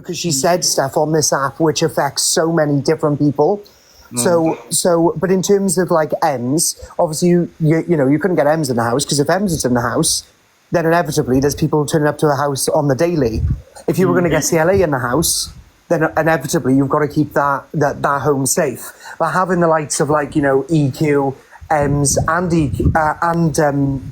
because she said stuff on this app which affects so many different people. But in terms of like Emz, obviously you couldn't get Emz in the house, because if Emz is in the house, then inevitably there's people turning up to a house on the daily. If you were going to get CLA in the house, then inevitably you've got to keep that home safe. But having the likes of like, EQ, Emz and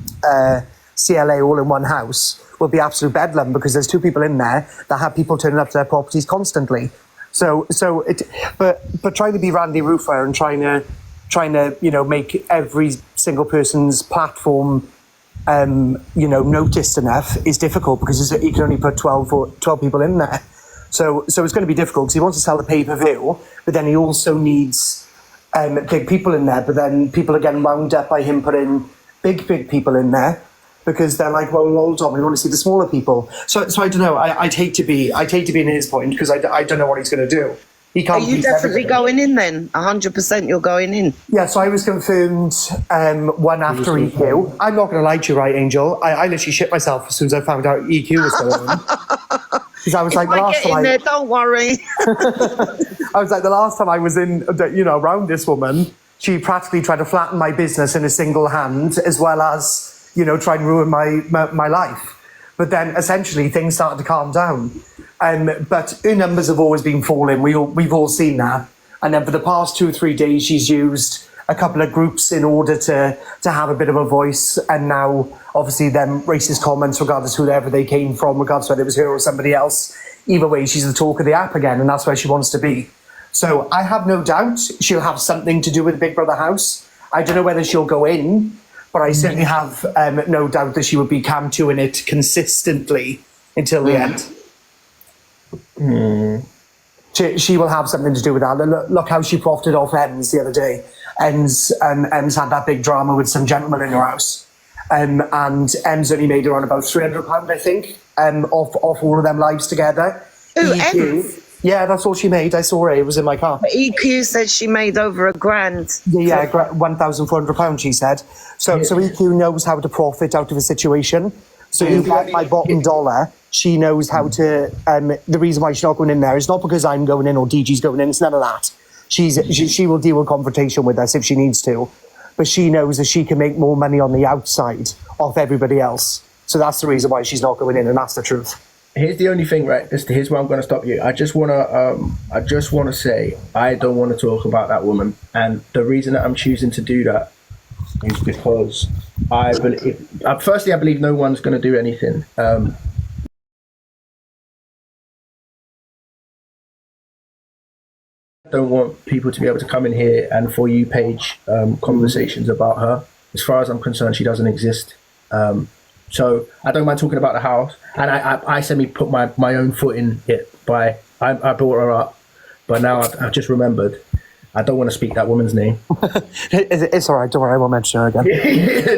CLA all in one house will be absolute bedlam, because there's two people in there that have people turning up to their properties constantly. But trying to be Randy Roofer and trying to make every single person's platform noticed enough is difficult, because you can only put 12 people in there. So it's going to be difficult, because he wants to sell the pay-per-view, but then he also needs big people in there. But then people are getting wound up by him putting big people in there, because they're like, well, hold on, we want to see the smaller people. So I don't know. I'd hate to be in his point, because I don't know what he's going to do. He can't. Are you definitely going in then? 100% you're going in? Yeah, so I was confirmed one after EQ. I'm not going to lie to you, right, Angel? I literally shit myself as soon as I found out EQ was going in. Because I was like, last time there, don't worry. I was like, the last time I was in, around this woman, she practically tried to flatten my business in a single hand, as well as, try and ruin my life. But then essentially things started to calm down. But her numbers have always been falling. We've all seen that. And then for the past 2 or 3 days, she's used a couple of groups in order to have a bit of a voice. And now, obviously, them racist comments, regardless whoever they came from, regardless whether it was her or somebody else, either way, she's the talk of the app again, and that's where she wants to be. So I have no doubt she'll have something to do with Big Brother House. I don't know whether she'll go in, but I certainly have no doubt that she would be cam 2 in it consistently until the end. She will have something to do with that. Look how she profited off Emz the other day. Emz had that big drama with some gentleman in her house. And Emz only made her on about £300, I think, off all of them lives together. Ooh, Emz? Yeah, that's all she made. I saw her. It was in my car. But EQ said she made over £1,000. Yeah, £1,400, she said. So EQ knows how to profit out of a situation. So you get my bottom dollar. She knows how to. The reason why she's not going in there is not because I'm going in or DG's going in. It's none of that. She will deal with confrontation with us if she needs to, but she knows that she can make more money on the outside off everybody else. So that's the reason why she's not going in, and that's the truth. Here's the only thing, right? Here's where I'm going to stop you. I just want to say I don't want to talk about that woman, and the reason that I'm choosing to do that is because I believe no one's going to do anything. I don't want people to be able to come in here and For You page conversations about her. As far as I'm concerned, she doesn't exist. So I don't mind talking about the house. And I semi put my own foot in it by I brought her up, but now I've just remembered. I don't want to speak that woman's name. It's all right. Don't worry. I won't mention her again.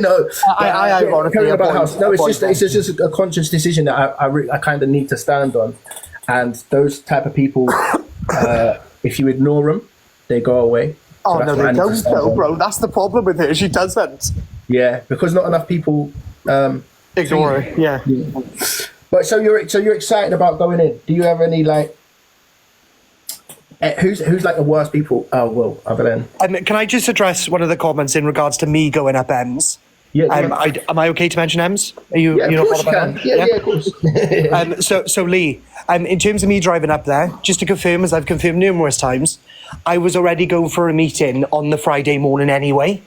No, I want to about house. No, it's just a conscious decision that I kind of need to stand on. And those type of people, if you ignore them, they go away. So no, they don't though, bro. That's the problem with her. She doesn't. Yeah, because not enough people ignore her. Yeah. But so you're excited about going in. Do you have any like? Who's like the worst people? Oh well, other than. Can I just address one of the comments in regards to me going up Emz? Yeah. Am I okay to mention Emz? Are you? Yeah, of course you can. Yeah, of course. So Lee, in terms of me driving up there, just to confirm, as I've confirmed numerous times, I was already going for a meeting on the Friday morning anyway.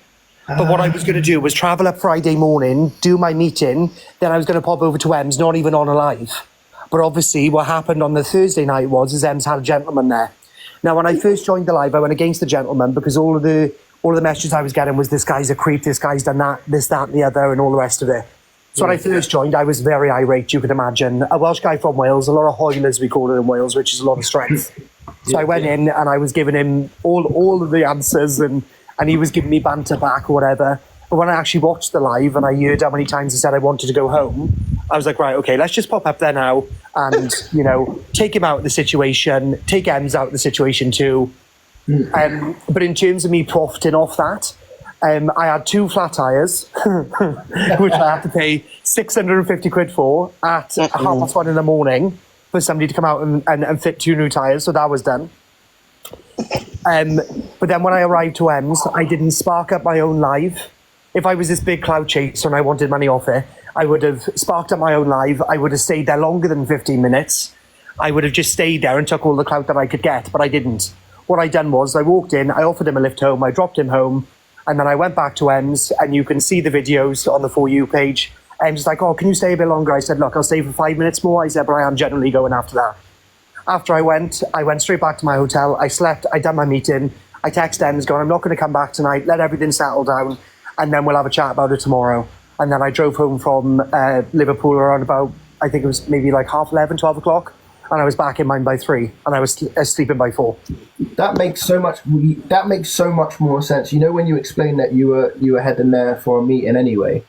But what I was going to do was travel up Friday morning, do my meeting, then I was going to pop over to Emz, not even on a live. But obviously, what happened on the Thursday night was Emz had a gentleman there. Now, when I first joined the live, I went against the gentleman because all of the messages I was getting was this guy's a creep, this guy's done that, this, that, and the other, and all the rest of it. So when I first joined, I was very irate, you could imagine. A Welsh guy from Wales, a lot of hoil, as we call it in Wales, which is a lot of strength. So I went in and I was giving him all of the answers, and he was giving me banter back or whatever. But when I actually watched the live and I heard how many times he said I wanted to go home, I was like, right, okay, let's just pop up there now and, take him out of the situation, take Emz out of the situation too. But in terms of me profiting off that, I had 2 flat tires, which I had to pay 650 quid for at 1:30 in the morning. for somebody to come out and fit 2 new tyres, so that was done. But then when I arrived to Emz, I didn't spark up my own live. If I was this big cloud chaser and I wanted money off it, I would have sparked up my own live. I would have stayed there longer than 15 minutes. I would have just stayed there and took all the clout that I could get, but I didn't. What I done was I walked in, I offered him a lift home, I dropped him home, and then I went back to Emz, and you can see the videos on the For You page. Emz like, oh, can you stay a bit longer? I said, look, I'll stay for 5 minutes more. I said, but I am generally going after that. After I went straight back to my hotel. I slept, I done my meeting. I texted Emz going, I'm not going to come back tonight. Let everything settle down, and then we'll have a chat about it tomorrow. And then I drove home from Liverpool around about, I think it was maybe like 11:30, 12 o'clock. And I was back in mine by 3, and I was sleeping by 4. That makes so much more sense. You know, when you explained that you were heading there for a meeting anyway,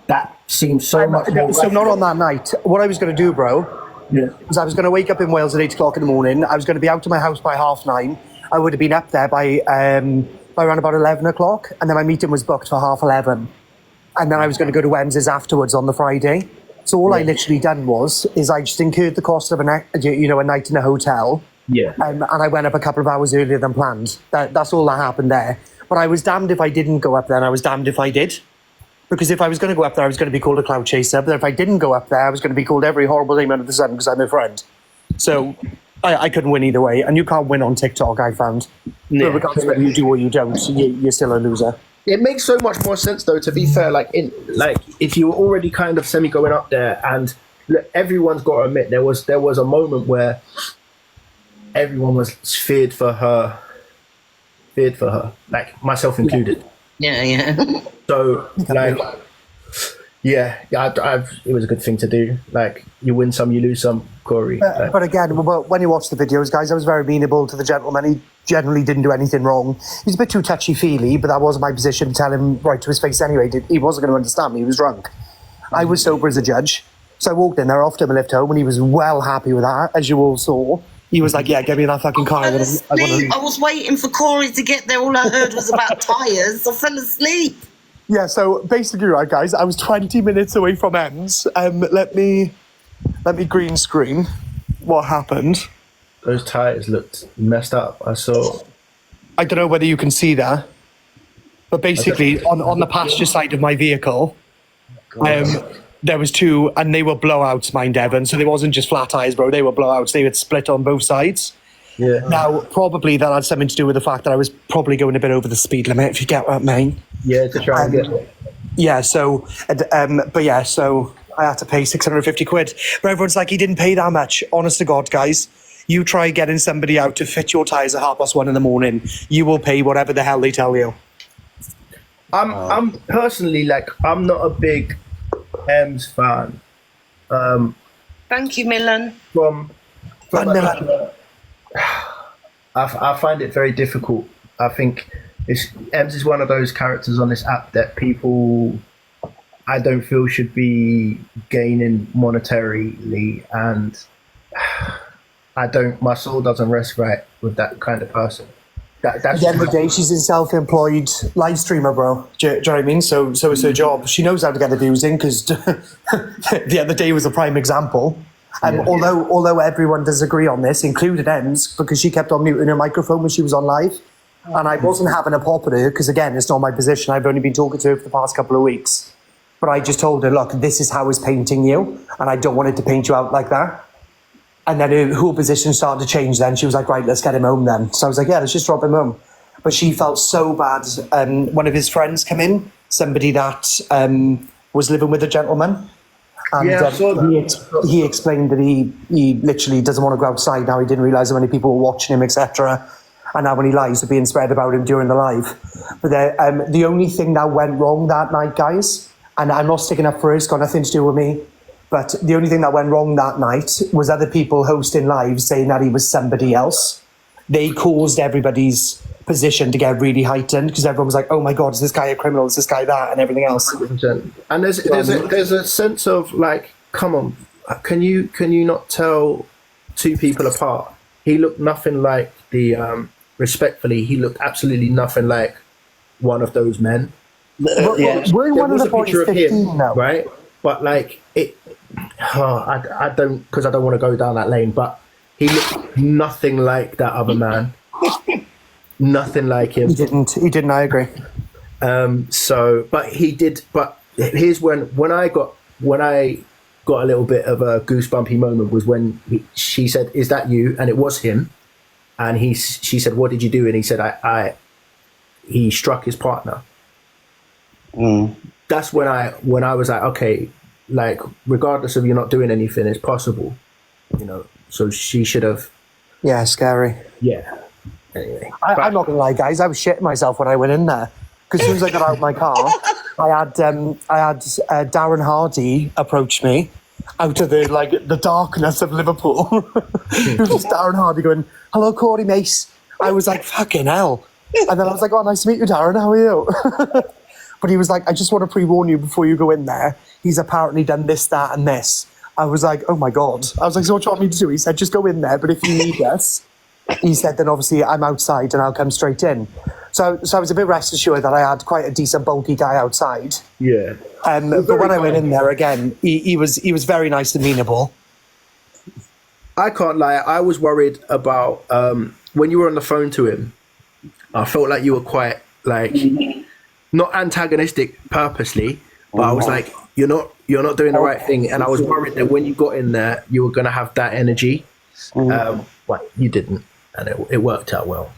that seems so much more. So not on that night. What I was going to do, bro, was I was going to wake up in Wales at 8 o'clock in the morning. I was going to be out of my house by 9:30. I would have been up there by around about 11 o'clock, and then my meeting was booked for 11:30. And then I was going to go to Emz's afterwards on the Friday. So all I literally done is I just incurred the cost of a night in a hotel. Yeah. And I went up a couple of hours earlier than planned. That's all that happened there. But I was damned if I didn't go up there, and I was damned if I did. Because if I was going to go up there, I was going to be called a cloud chaser. But if I didn't go up there, I was going to be called every horrible name under the sun because I'm a friend. So I couldn't win either way. And you can't win on TikTok, I found. Yeah. Regardless of whether you do or you don't, you're still a loser. It makes so much more sense, though, to be fair. Like if you were already kind of semi going up there, and look, everyone's got to admit there was a moment where everyone was feared for her, like myself included. Yeah. So like, it was a good thing to do. Like, you win some, you lose some, Corie. But again, when you watch the videos, guys, I was very amenable to the gentleman. He generally didn't do anything wrong. He's a bit too touchy-feely, but that wasn't my position to tell him right to his face anyway. He wasn't going to understand me. He was drunk. I was sober as a judge. So I walked in there, offered him a lift home, and he was well happy with that, as you all saw. He was like, yeah, get me in that fucking car. I was waiting for Corie to get there. All I heard was about tyres. I fell asleep. Yeah, so basically, right, guys, I was 20 minutes away from Emz. Let me green screen what happened. Those tires looked messed up. I don't know whether you can see that, but basically on the passenger side of my vehicle, there was 2, and they were blowouts, mind Devon. So they wasn't just flat tires, bro. They were blowouts. They would split on both sides. Yeah. Now, probably that had something to do with the fact that I was probably going a bit over the speed limit, if you get what I mean. Yeah, to try and get. Yeah, so, so I had to pay 650 quid. But everyone's like, he didn't pay that much. Honest to God, guys, you try getting somebody out to fit your tyres at 1:30 in the morning, you will pay whatever the hell they tell you. I'm personally, like, I'm not a big Emz fan. Thank you, Milan. I find it very difficult. I think Emz is one of those characters on this app that people, I don't feel, should be gaining monetarily, and my soul doesn't rest right with that kind of person. That's At the end of the day, she's a self-employed live streamer, bro. Do you know what I mean? So it's her job. She knows how to get the views in, because the other day was a prime example. Although everyone does agree on this, including Emz, because she kept on muting her microphone when she was on live. And I wasn't having a pop at her, because again, it's not my position. I've only been talking to her for the past couple of weeks. But I just told her, look, this is how it's painting you, and I don't want it to paint you out like that. And then her whole position started to change then. She was like, right, let's get him home then. So I was like, yeah, let's just drop him home. But she felt so bad. One of his friends came in, somebody that was living with a gentleman. And I saw that. He explained that he literally doesn't want to go outside now. He didn't realise how many people were watching him, etc. And now when he lies, they're being spread about him during the live. But the only thing that went wrong that night, guys, and I'm not sticking up for it, it's got nothing to do with me, but the only thing that went wrong that night was other people hosting live saying that he was somebody else. They caused everybody's position to get really heightened, because everyone was like, oh my God, is this guy a criminal? Is this guy that? And everything else. 100%. And there's a sense of, like, come on, can you not tell two people apart? He looked nothing like respectfully, he looked absolutely nothing like one of those men. We're one of the boys 15 now. Right? but like it. I don't, because I don't want to go down that lane. But he looked nothing like that other man. Nothing like him. He didn't. I agree. But he did. But here's when I got a little bit of a goosebumpy moment was when she said, "Is that you?" And it was him. And she said, "What did you do?" And he said, he struck his partner. That's when I was like, okay, like regardless of you not doing anything, it's possible, you know. So she should have. Yeah, scary. Yeah. Anyway, I'm not gonna lie, guys. I was shitting myself when I went in there because as soon as I got out of my car, I had Darren Hardy approach me out of the darkness of Liverpool. It was just Darren Hardy going, "Hello, Corie, mate." I was like, "Fucking hell!" And then I was like, "Oh, nice to meet you, Darren. How are you?" But he was like, "I just want to pre-warn you before you go in there. He's apparently done this, that, and this." I was like, "Oh my God." I was like, "So what do you want me to do?" He said, "Just go in there, but if you need us," he said, "then obviously I'm outside and I'll come straight in." So I was a bit rest assured that I had quite a decent bulky guy outside. Yeah. But when I went in there again, he was very nice and amenable. I can't lie. I was worried about when you were on the phone to him. I felt like you were quite like not antagonistic purposely, but I was like, you're not doing the right thing, and I was worried that when you got in there, you were gonna have that energy. But you didn't, and it worked out well.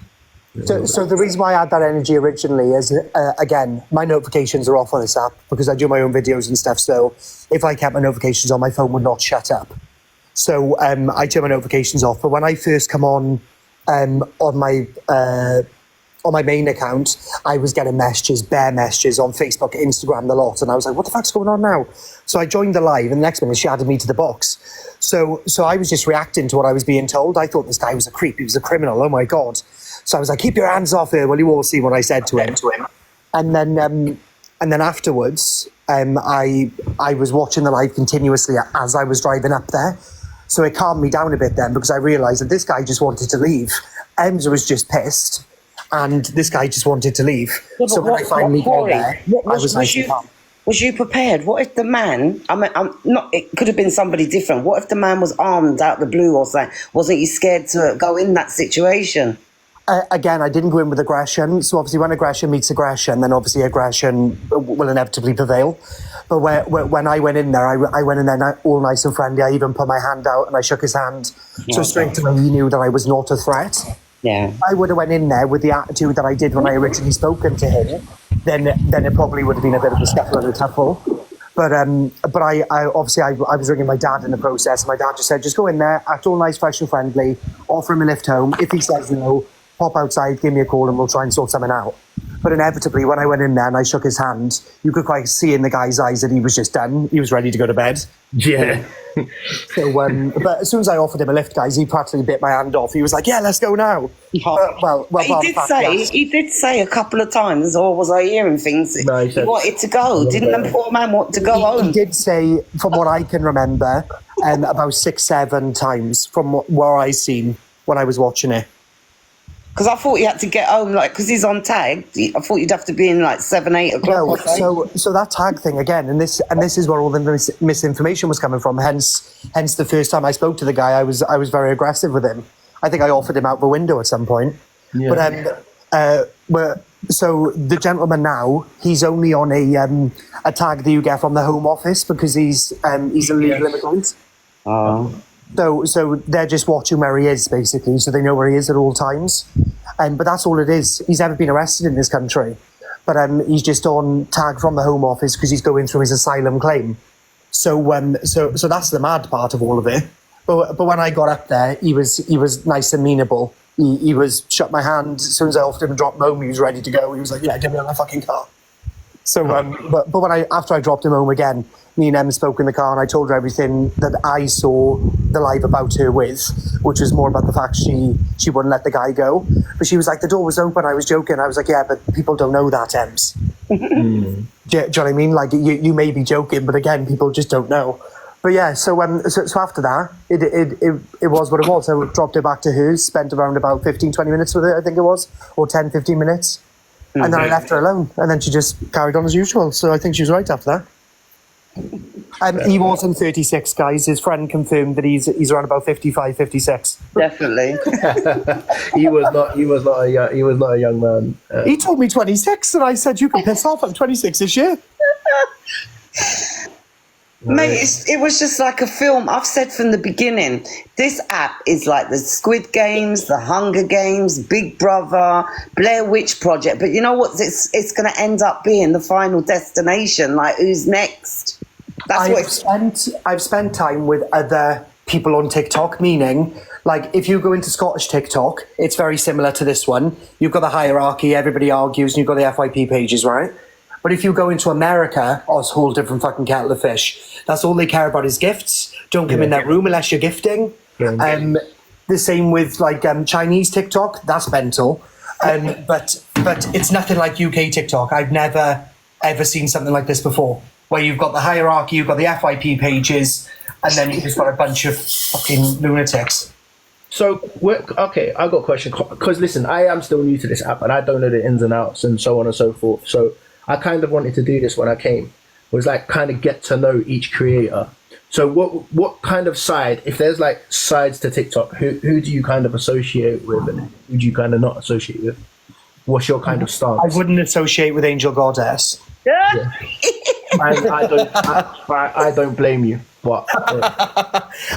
So the reason why I had that energy originally is, again, my notifications are off on this app because I do my own videos and stuff. So if I kept my notifications on, my phone would not shut up. So I turn my notifications off. But when I first come on my main account, I was getting bare messages on Facebook, Instagram, the lot. And I was like, what the fuck's going on now? So I joined the live, and the next minute she added me to the box. So I was just reacting to what I was being told. I thought this guy was a creep. He was a criminal. Oh my God. So I was like, keep your hands off her. Well, you all see what I said to him. And then afterwards, I was watching the live continuously as I was driving up there. So it calmed me down a bit then, because I realised that this guy just wanted to leave. Emz was just pissed, and this guy just wanted to leave. Yeah, so when I finally got there, I was nice and calm. Was you prepared? What if the man, I'm not, it could have been somebody different. What if the man was armed out the blue or something? Wasn't you scared to go in that situation? Again, I didn't go in with aggression. So obviously when aggression meets aggression, then obviously aggression will inevitably prevail. But when I went in there, I went in there all nice and friendly. I even put my hand out and I shook his hand. So straight away he knew that I was not a threat. Yeah. I would have went in there with the attitude that I did when I originally spoken to him. Then it probably would have been a bit of a scuffle and a tuffle. But I obviously was ringing my dad in the process. And my dad just said, just go in there, act all nice, fresh and friendly, offer him a lift home. If he says no, pop outside, give me a call and we'll try and sort something out. But inevitably, when I went in there and I shook his hand, you could quite see in the guy's eyes that he was just done. He was ready to go to bed. Yeah. So, but as soon as I offered him a lift, guys, he practically bit my hand off. He was like, "Yeah, let's go now." Well, he did say a couple of times, or was I hearing things? No, he wanted to go. Didn't the poor man want to go home? He did say, from what I can remember, about 6-7 times from what I seen when I was watching it. Because I thought you had to get home, like, because he's on tag. I thought you'd have to be in like 7-8 o'clock. No, so that tag thing again, and this is where all the misinformation was coming from. Hence the first time I spoke to the guy, I was very aggressive with him. I think I offered him out the window at some point. Yeah. So the gentleman now, he's only on a tag that you get from the Home Office because he's a legal immigrant. So they're just watching where he is, basically, so they know where he is at all times. But that's all it is. He's never been arrested in this country. But he's just on tag from the Home Office because he's going through his asylum claim. So that's the mad part of all of it. But when I got up there, he was nice and amenable. He was shut my hand. As soon as I offered him a drop home, he was ready to go. He was like, "Yeah, get me on my fucking car." So, but when after I dropped him home again, me and Em spoke in the car and I told her everything that I saw the live about her with, which was more about the fact she wouldn't let the guy go. But she was like, the door was open, I was joking. I was like, yeah, but people don't know that, Ems. Do you know what I mean? Like, you may be joking, but again, people just don't know. But yeah, so after that, it was what it was. I dropped her back to hers, spent around about 15-20 minutes with her, I think it was, or 10-15 minutes. And then I left her alone, and then she just carried on as usual. So I think she was right after that. He wasn't 36, guys. His friend confirmed that he's around about 55, 56. Definitely. He was not a young man. He told me 26, and I said, "You can piss off. I'm 26 this year." Mate, it was just like a film. I've said from the beginning, this app is like the Squid Games, the Hunger Games, Big Brother, Blair Witch Project. But you know what? It's going to end up being the final destination. Like, who's next? I've spent time with other people on TikTok, meaning, like, if you go into Scottish TikTok, it's very similar to this one. You've got the hierarchy, everybody argues, and you've got the FYP pages, right? But if you go into America, it's a whole different fucking kettle of fish. That's all they care about is gifts. Don't come in that room unless you're gifting. The same with like Chinese TikTok. That's mental. But it's nothing like UK TikTok. I've never ever seen something like this before, where you've got the hierarchy, you've got the FYP pages, and then you've just got a bunch of fucking lunatics. So, okay, I've got a question. Because listen, I am still new to this app, and I don't know the ins and outs and so on and so forth. So I kind of wanted to do this when I came, was like kind of get to know each creator. So what kind of side, if there's like sides to TikTok, who do you kind of associate with and who do you kind of not associate with? What's your kind of stance? I wouldn't associate with Angel Goddess. Yeah. I don't blame you, but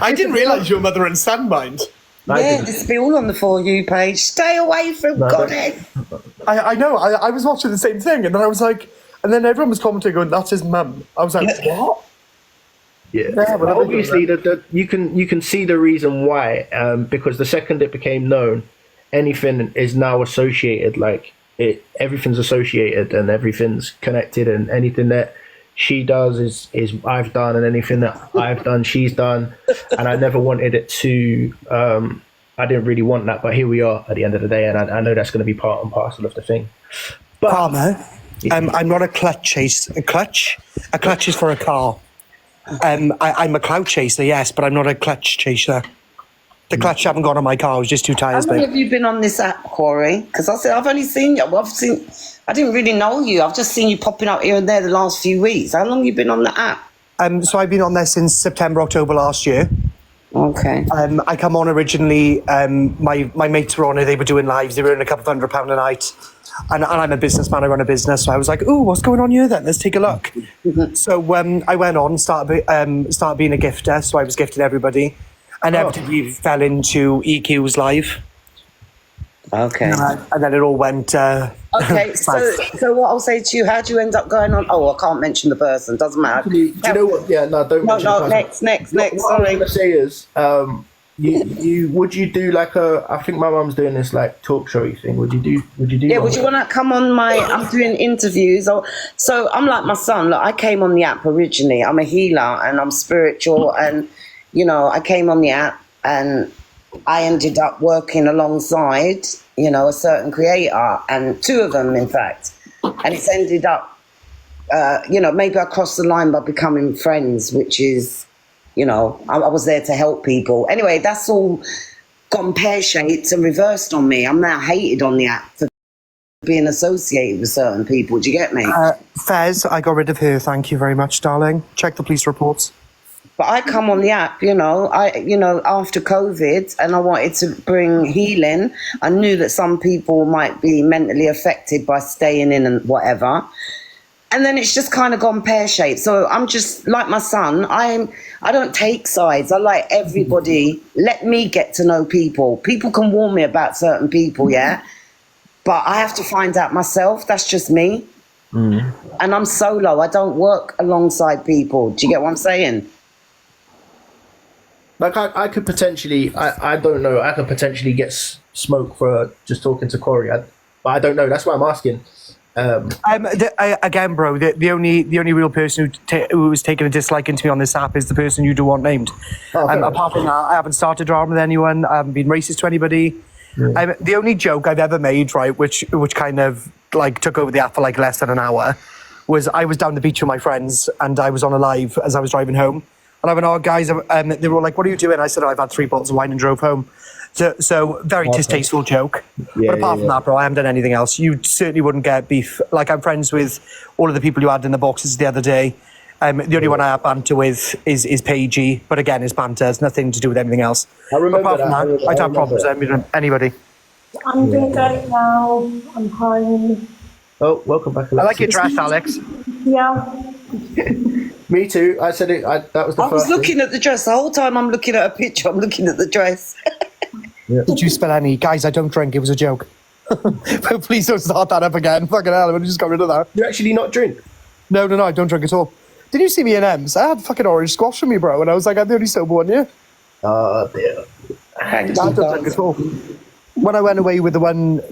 I didn't realise your mother and son mind. Yeah, this will be all on the For You page. Stay away from Goddess. I know. I was watching the same thing, and then I was like, and then everyone was commenting, going, "That's his mum." I was like, "What?" Yeah, but obviously, you can see the reason why. Because the second it became known, anything is now associated. Like everything's associated and everything's connected, and anything that she does is I've done, and anything that I've done, she's done. And I never wanted it to. I didn't really want that, but here we are at the end of the day, and I know that's going to be part and parcel of the thing. But Palmer, I'm not a clutch chase. A clutch is for a car. I'm a clout chaser, yes, but I'm not a clutch chaser. The clutch haven't gone on my car. It was just two tires. How long have you been on this app, Corie? Because I've only seen you. I didn't really know you. I've just seen you popping up here and there the last few weeks. How long have you been on the app? So I've been on there since September, October last year. Okay. I come on originally. My mates were on it. They were doing lives. They were earning a couple of £100 a night. And I'm a businessman. I run a business. So I was like, "Ooh, what's going on here then? Let's take a look." So I went on, started being a gifter. So I was gifting everybody. And inevitably fell into EQ's live. Okay. And then it all went... okay, so what I'll say to you, how do you end up going on... Oh, I can't mention the person, doesn't matter. Do you know what? Yeah, no, don't mention the person. Next, What sorry. I'm going to say is, would you do like I think my mum's doing this like talk showy thing. Would you do Yeah, would you want to come on I'm doing interviews. So I'm like my son. Look, I came on the app originally. I'm a healer and I'm spiritual, and I came on the app and I ended up working alongside, a certain creator, and two of them, in fact. And it's ended up, maybe I crossed the line by becoming friends, which is, I was there to help people. Anyway, that's all gone pear-shaped and reversed on me. I'm now hated on the app for being associated with certain people. Do you get me? Fez, I got rid of her. Thank you very much, darling. Check the police reports. But I come on the app, after COVID, and I wanted to bring healing. I knew that some people might be mentally affected by staying in and whatever. And then it's just kind of gone pear-shaped. So I'm just like my son. I don't take sides. I like everybody. Let me get to know people. People can warn me about certain people, yeah? But I have to find out myself. That's just me. And I'm solo. I don't work alongside people. Do you get what I'm saying? Like I could potentially, I don't know, I could potentially get smoke for just talking to Corie, but I don't know. That's why I'm asking. Again, bro, the only real person who was taking a dislike into me on this app is the person you do want named. Apart from that, I haven't started drama with anyone. I haven't been racist to anybody. Yeah. The only joke I've ever made, right, which kind of like took over the app for like less than an hour, was I was down the beach with my friends and I was on a live as I was driving home. And I went, "Oh, guys," they were all like, "What are you doing?" I said, "Oh, I've had 3 bottles of wine and drove home." So very distasteful joke. Yeah, but apart from that, bro, I haven't done anything else. You certainly wouldn't get beef. Like, I'm friends with all of the people you had in the boxes the other day. The only one I have banter with is Paigey, but again, it's banter. It's nothing to do with anything else. I remember Apart from that. I don't have problems with anybody. I'm doing great now. I'm home. Oh, welcome back, Alexis. I like your dress, Alex. Yeah. Me too. I said it. That was the I first was looking at the dress the whole time. I'm looking at a picture. I'm looking at the dress. Did you spill any? Guys, I don't drink. It was a joke. But please don't start that up again. Fucking hell, I just got rid of that. You actually not drink? No, I don't drink at all. Did you see me in Emz? I had fucking orange squash from me, bro, and I was like, I'm the only sober one here. Oh, dear. I don't drink at all. When I went away with that one.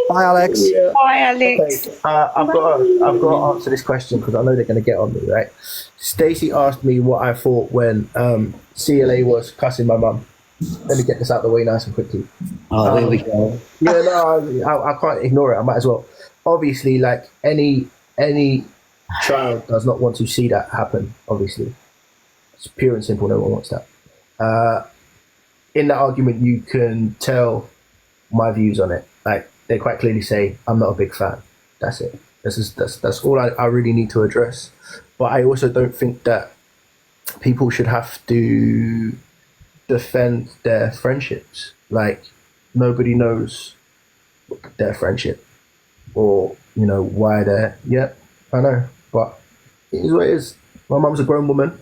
Bye, Alex. Yeah. Bye, Alex. Okay, I've got to answer this question because I know they're going to get on me, right? Stacey asked me what I thought when CLA was cussing my mum. Let me get this out of the way nice and quickly. Oh, there we go. Yeah, no, I can't ignore it. I might as well. Obviously, like any child does not want to see that happen. Obviously, it's pure and simple. No one wants that. In that argument, you can tell my views on it. Like they quite clearly say, I'm not a big fan. That's it. That's all I really need to address. But I also don't think that people should have to defend their friendships. Like nobody knows their friendship or why they're. Yeah, I know, but it is what it is. My mum's a grown woman,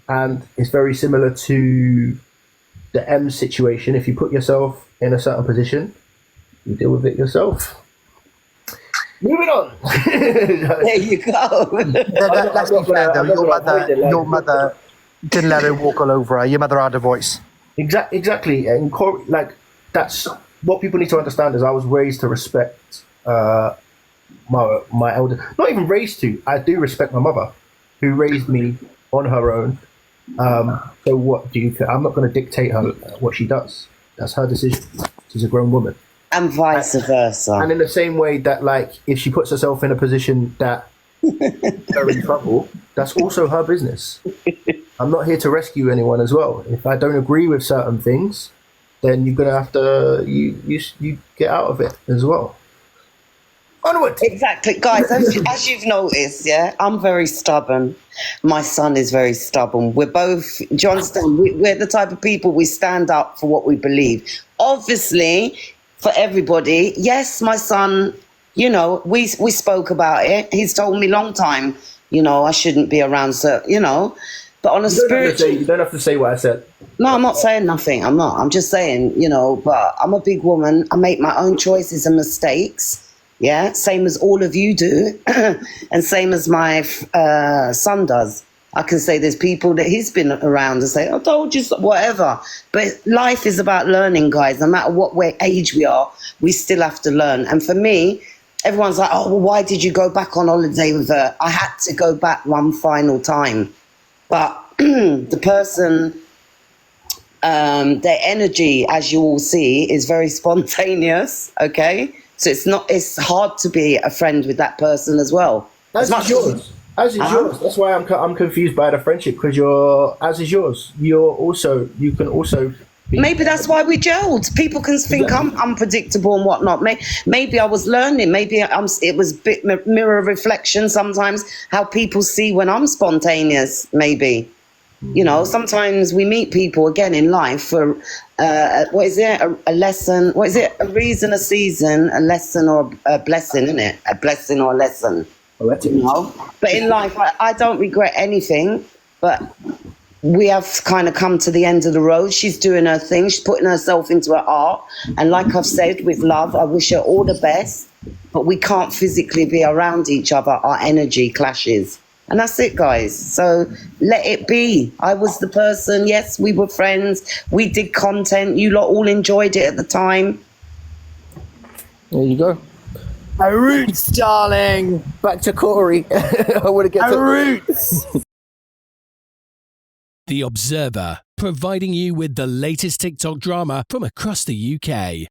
and it's very similar to the Emz situation. If you put yourself in a certain position, you deal with it yourself. Moving on. There you go. Let's be fair, though. Your mother didn't let her walk all over her. Your mother had a voice. Exactly. And like that's what people need to understand is I was raised to respect my elder. Not even raised to. I do respect my mother, who raised me on her own. So what do you think? I'm not going to dictate her what she does. That's her decision. She's a grown woman. And vice versa. And in the same way that, like, if she puts herself in a position that they're in trouble, that's also her business. I'm not here to rescue anyone as well. If I don't agree with certain things, then you're gonna have to you get out of it as well. Onward. Exactly, guys. As you've noticed, yeah, I'm very stubborn. My son is very stubborn. We're both. Do you understand? We're the type of people we stand up for what we believe. Obviously, for everybody, yes, my son. We spoke about it. He's told me long time. I shouldn't be around. So but on a spiritual. You don't have to say what I said. No, I'm not saying nothing. I'm not. I'm just saying. But I'm a big woman. I make my own choices and mistakes. Yeah, same as all of you do, and same as my son does. I can say there's people that he's been around and say, I told you, whatever. But life is about learning, guys. No matter what age we are, we still have to learn. And for me, everyone's like, oh, well, why did you go back on holiday with her? I had to go back one final time. But the person, their energy, as you all see, is very spontaneous, okay? So it's hard to be a friend with that person as well. As is yours. That's why I'm confused by the friendship, because as is yours. You can also be. Maybe that's why we gelled. People can think I'm unpredictable and whatnot. Maybe I was learning. Maybe it was a bit mirror reflection sometimes, how people see when I'm spontaneous, maybe. Sometimes we meet people again in life for, what is it? A lesson. What is it? A reason, a season, a lesson, or a blessing, isn't it? A blessing or a lesson. But in life, I don't regret anything, but we have kind of come to the end of the road. She's doing her thing. She's putting herself into her art. And like I've said, with love, I wish her all the best, but we can't physically be around each other. Our energy clashes. And that's it, guys. So let it be. I was the person. Yes, we were friends. We did content. You lot all enjoyed it at the time. There you go. Our roots, darling. Back to Corie. I want to get Our roots. The Observer, providing you with the latest TikTok drama from across the UK.